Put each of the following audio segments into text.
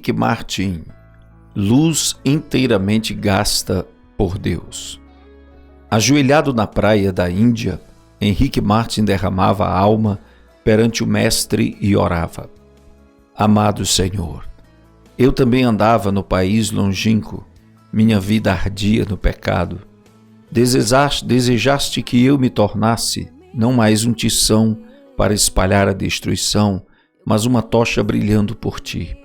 Henrique Martin, luz inteiramente gasta por Deus. Ajoelhado na praia da Índia, Henrique Martin derramava a alma perante o Mestre e orava: Amado Senhor, eu também andava no país longínquo, minha vida ardia no pecado. Desejaste que eu me tornasse não mais um tição para espalhar a destruição, mas uma tocha brilhando por ti.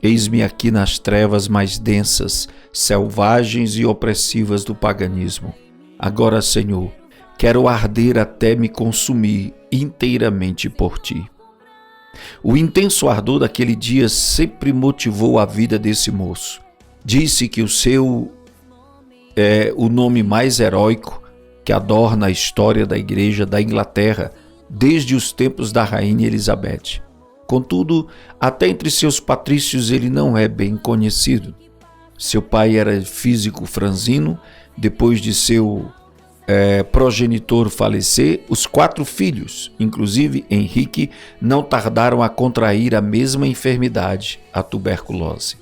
Eis-me aqui nas trevas mais densas, selvagens e opressivas do paganismo. Agora, Senhor, quero arder até me consumir inteiramente por ti. O intenso ardor daquele dia sempre motivou a vida desse moço. Disse que o seu é o nome mais heróico que adorna a história da Igreja da Inglaterra desde os tempos da Rainha Elizabeth. Contudo, até entre seus patrícios ele não é bem conhecido. Seu pai era físico franzino. Depois de seu progenitor falecer, os 4 filhos, inclusive Henrique, não tardaram a contrair a mesma enfermidade, a tuberculose.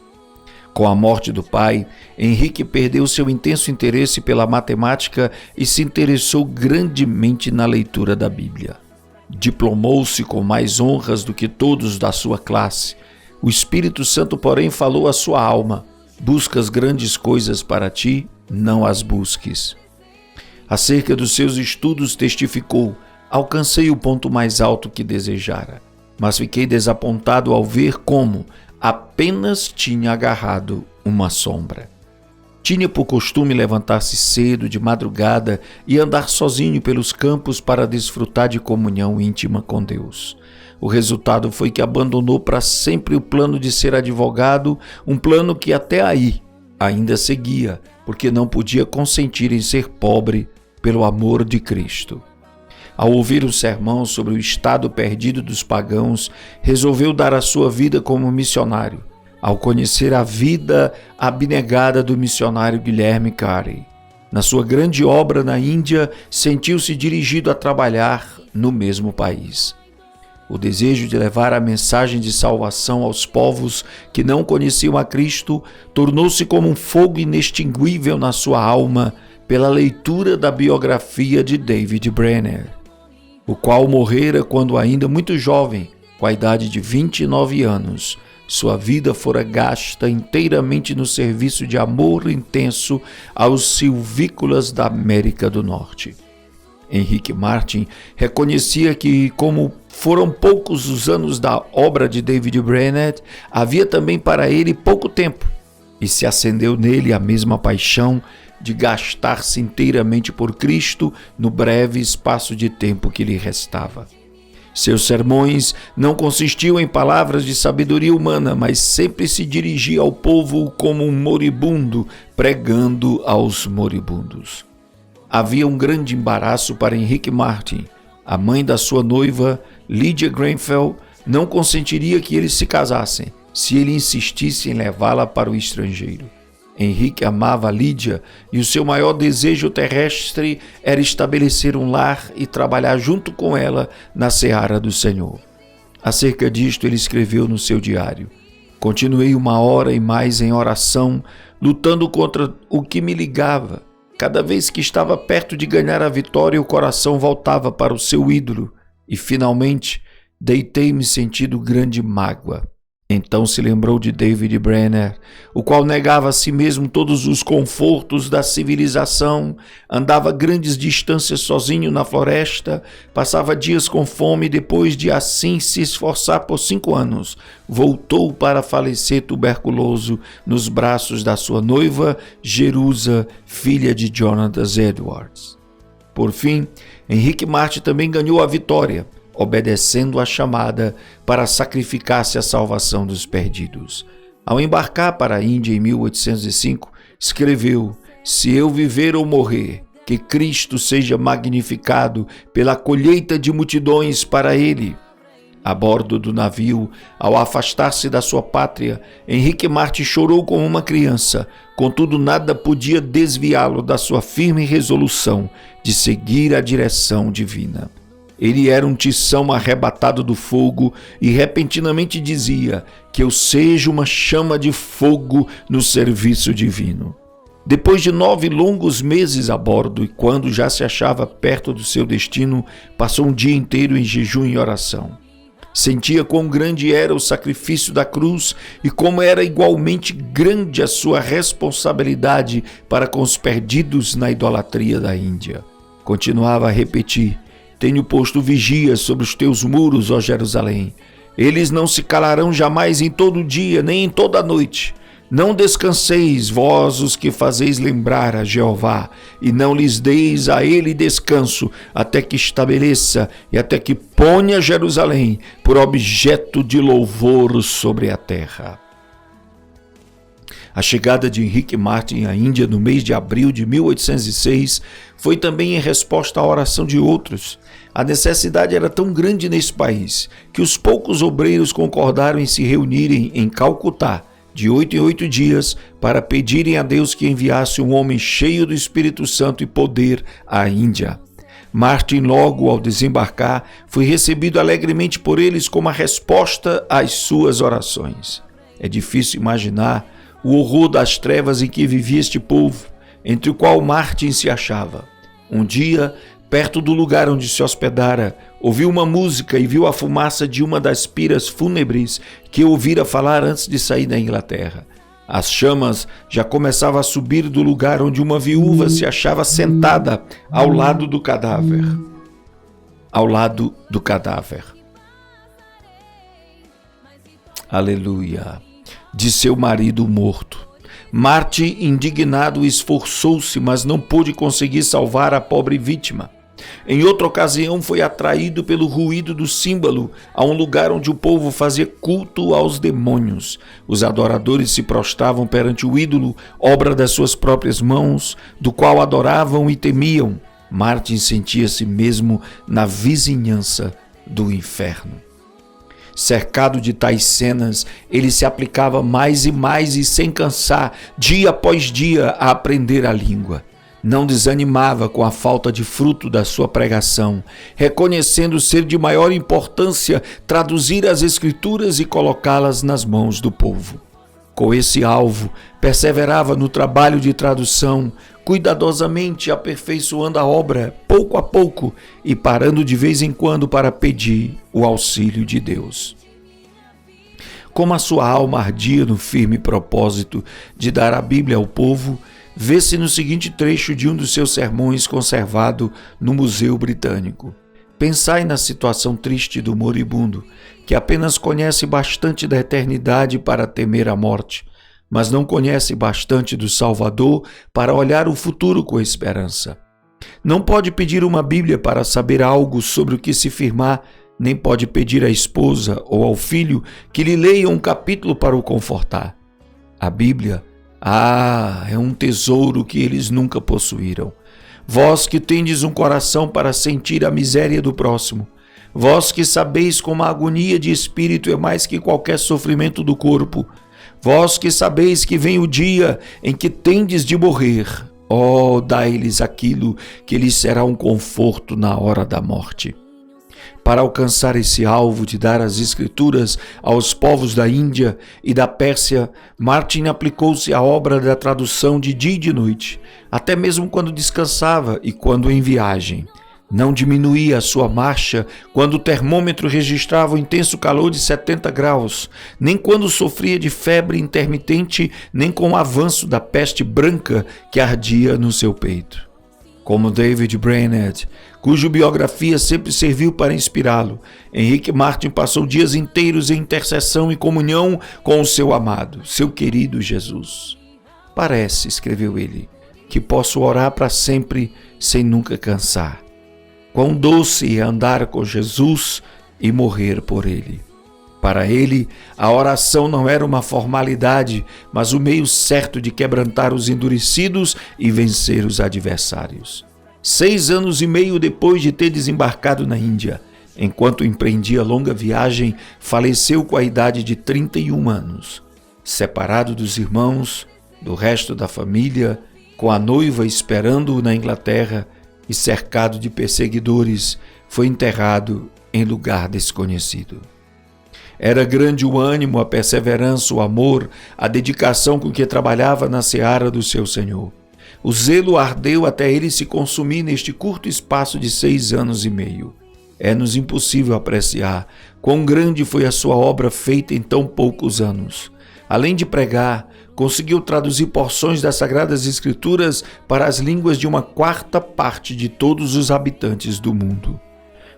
Com a morte do pai, Henrique perdeu seu intenso interesse pela matemática e se interessou grandemente na leitura da Bíblia. Diplomou-se com mais honras do que todos da sua classe. O Espírito Santo, porém, falou à sua alma: buscas grandes coisas para ti, não as busques. Acerca dos seus estudos testificou: alcancei o ponto mais alto que desejara, mas fiquei desapontado ao ver como apenas tinha agarrado uma sombra. Tinha por costume levantar-se cedo, de madrugada, e andar sozinho pelos campos para desfrutar de comunhão íntima com Deus. O resultado foi que abandonou para sempre o plano de ser advogado, um plano que até aí ainda seguia, porque não podia consentir em ser pobre pelo amor de Cristo. Ao ouvir o sermão sobre o estado perdido dos pagãos, resolveu dar a sua vida como missionário. Ao conhecer a vida abnegada do missionário Guilherme Carey, na sua grande obra na Índia, sentiu-se dirigido a trabalhar no mesmo país. O desejo de levar a mensagem de salvação aos povos que não conheciam a Cristo tornou-se como um fogo inextinguível na sua alma pela leitura da biografia de David Brenner, o qual morrera quando ainda muito jovem, com a idade de 29 anos. Sua vida fora gasta inteiramente no serviço de amor intenso aos silvícolas da América do Norte. Henrique Martin reconhecia que, como foram poucos os anos da obra de David Brenner, havia também para ele pouco tempo, e se acendeu nele a mesma paixão de gastar-se inteiramente por Cristo no breve espaço de tempo que lhe restava. Seus sermões não consistiam em palavras de sabedoria humana, mas sempre se dirigia ao povo como um moribundo, pregando aos moribundos. Havia um grande embaraço para Henrique Martin. A mãe da sua noiva, Lydia Grenfell, não consentiria que eles se casassem, se ele insistisse em levá-la para o estrangeiro. Henrique amava Lídia e o seu maior desejo terrestre era estabelecer um lar e trabalhar junto com ela na seara do Senhor. Acerca disto ele escreveu no seu diário: continuei 1 hora e mais em oração, lutando contra o que me ligava. Cada vez que estava perto de ganhar a vitória, o coração voltava para o seu ídolo e, finalmente, deitei-me sentindo grande mágoa. Então se lembrou de David Brenner, o qual negava a si mesmo todos os confortos da civilização, andava grandes distâncias sozinho na floresta, passava dias com fome e depois de assim se esforçar por 5 anos, voltou para falecer tuberculoso nos braços da sua noiva, Jerusa, filha de Jonathan Edwards. Por fim, Henrique Martin também ganhou a vitória, obedecendo à chamada para sacrificar-se à salvação dos perdidos. Ao embarcar para a Índia em 1805, escreveu: se eu viver ou morrer, que Cristo seja magnificado pela colheita de multidões para ele. A bordo do navio, ao afastar-se da sua pátria, Henrique Martin chorou como uma criança, contudo nada podia desviá-lo da sua firme resolução de seguir a direção divina. Ele era um tição arrebatado do fogo e repentinamente dizia que eu seja uma chama de fogo no serviço divino. Depois de 9 longos meses a bordo e quando já se achava perto do seu destino, passou um dia inteiro em jejum e oração. Sentia quão grande era o sacrifício da cruz e como era igualmente grande a sua responsabilidade para com os perdidos na idolatria da Índia. Continuava a repetir: tenho posto vigia sobre os teus muros, ó Jerusalém. Eles não se calarão jamais em todo dia, nem em toda noite. Não descanseis, vós os que fazeis lembrar a Jeová, e não lhes deis a ele descanso, até que estabeleça e até que ponha Jerusalém por objeto de louvor sobre a terra. A chegada de Henrique Martyn à Índia no mês de abril de 1806 foi também em resposta à oração de outros. A necessidade era tão grande nesse país que os poucos obreiros concordaram em se reunirem em Calcutá, de 8 em 8 dias, para pedirem a Deus que enviasse um homem cheio do Espírito Santo e poder à Índia. Martyn, logo ao desembarcar, foi recebido alegremente por eles como a resposta às suas orações. É difícil imaginar o horror das trevas em que vivia este povo, entre o qual Martyn se achava. Um dia, perto do lugar onde se hospedara, ouviu uma música e viu a fumaça de uma das piras fúnebres que ouvira falar antes de sair da Inglaterra. As chamas já começavam a subir do lugar onde uma viúva se achava sentada ao lado do cadáver. Aleluia! De seu marido morto. Martyn, indignado, esforçou-se, mas não pôde conseguir salvar a pobre vítima. Em outra ocasião, foi atraído pelo ruído do símbolo a um lugar onde o povo fazia culto aos demônios. Os adoradores se prostravam perante o ídolo, obra das suas próprias mãos, do qual adoravam e temiam. Martyn sentia-se mesmo na vizinhança do inferno. Cercado de tais cenas, ele se aplicava mais e mais e sem cansar, dia após dia, a aprender a língua. Não desanimava com a falta de fruto da sua pregação, reconhecendo ser de maior importância traduzir as Escrituras e colocá-las nas mãos do povo. Com esse alvo, perseverava no trabalho de tradução, cuidadosamente aperfeiçoando a obra, pouco a pouco, e parando de vez em quando para pedir o auxílio de Deus. Como a sua alma ardia no firme propósito de dar a Bíblia ao povo, vê-se no seguinte trecho de um dos seus sermões conservado no Museu Britânico. Pensai na situação triste do moribundo, que apenas conhece bastante da eternidade para temer a morte, mas não conhece bastante do Salvador para olhar o futuro com esperança. Não pode pedir uma Bíblia para saber algo sobre o que se firmar, nem pode pedir à esposa ou ao filho que lhe leiam um capítulo para o confortar. A Bíblia, é um tesouro que eles nunca possuíram. Vós que tendes um coração para sentir a miséria do próximo, vós que sabeis como a agonia de espírito é mais que qualquer sofrimento do corpo, vós que sabeis que vem o dia em que tendes de morrer, dai-lhes aquilo que lhes será um conforto na hora da morte. Para alcançar esse alvo de dar as Escrituras aos povos da Índia e da Pérsia, Martyn aplicou-se à obra da tradução de dia e de noite, até mesmo quando descansava e quando em viagem. Não diminuía a sua marcha quando o termômetro registrava o intenso calor de 70 graus, nem quando sofria de febre intermitente, nem com o avanço da peste branca que ardia no seu peito. Como David Brainerd, cuja biografia sempre serviu para inspirá-lo, Henrique Martyn passou dias inteiros em intercessão e comunhão com o seu amado, seu querido Jesus. Parece, escreveu ele, que posso orar para sempre sem nunca cansar. Quão doce é andar com Jesus e morrer por ele. Para ele, a oração não era uma formalidade, mas o meio certo de quebrantar os endurecidos e vencer os adversários. 6 anos e meio depois de ter desembarcado na Índia, enquanto empreendia longa viagem, faleceu com a idade de 31 anos. Separado dos irmãos, do resto da família, com a noiva esperando-o na Inglaterra e cercado de perseguidores, foi enterrado em lugar desconhecido. Era grande o ânimo, a perseverança, o amor, a dedicação com que trabalhava na seara do seu Senhor. O zelo ardeu até ele se consumir neste curto espaço de 6 anos e meio. É-nos impossível apreciar quão grande foi a sua obra feita em tão poucos anos. Além de pregar, conseguiu traduzir porções das Sagradas Escrituras para as línguas de uma 4ª parte de todos os habitantes do mundo.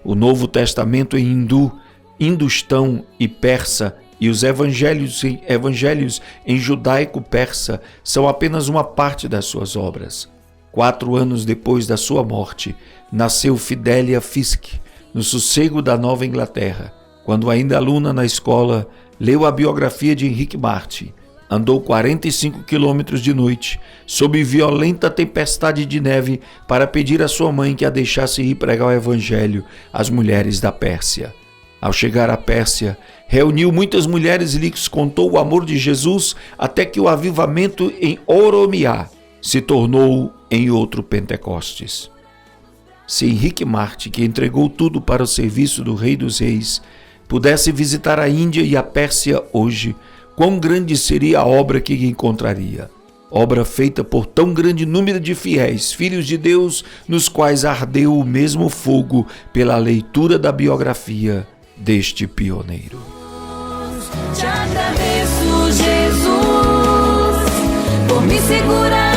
O Novo Testamento em hindu, hindustão e persa e os evangelhos em judaico-persa são apenas uma parte das suas obras. 4 anos depois da sua morte, nasceu Fidelia Fiske, no sossego da Nova Inglaterra. Quando ainda aluna na escola, leu a biografia de Henrique Martin. Andou 45 quilômetros de noite, sob violenta tempestade de neve, para pedir à sua mãe que a deixasse ir pregar o evangelho às mulheres da Pérsia. Ao chegar à Pérsia, reuniu muitas mulheres e lhes contou o amor de Jesus, até que o avivamento em Oromiá se tornou em outro Pentecostes. Se Henrique Martin, que entregou tudo para o serviço do Rei dos Reis, pudesse visitar a Índia e a Pérsia hoje, quão grande seria a obra que encontraria? Obra feita por tão grande número de fiéis, filhos de Deus, nos quais ardeu o mesmo fogo pela leitura da biografia deste pioneiro. Te agradeço, Jesus, por me segurar.